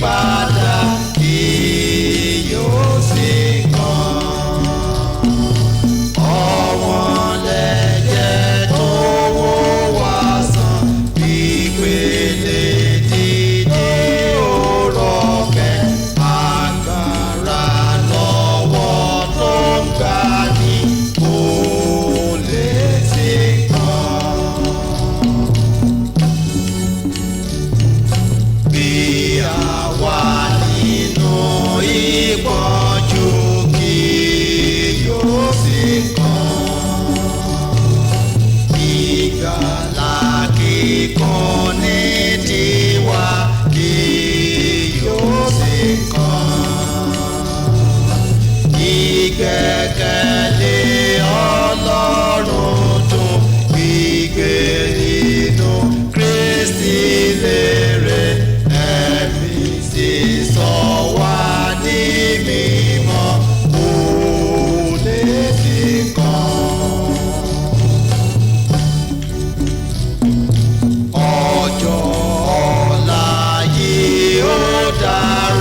padà kí yóò sì kàn. Ọ̀wọ́n lẹ̀jẹ̀ tó wò wá sàn, ìpele dídí òrọ̀kẹ́, agbára lọ́wọ́ tó ń gbani kò lè sí kan. Bí àwa nínú ìpọ́njú kí yóò sì kàn. Ìgbàlà kíkan ní tiwa kí yóò sì kàn. Ìgbẹ́kẹ̀lé Ọlọ́run dùn, gbígbé nínú Kristi lérè, ẹ̀mí sísọ wá di mímọ́ kò lè sí kan. Ọjọ́ ọ̀la yìí ó dára.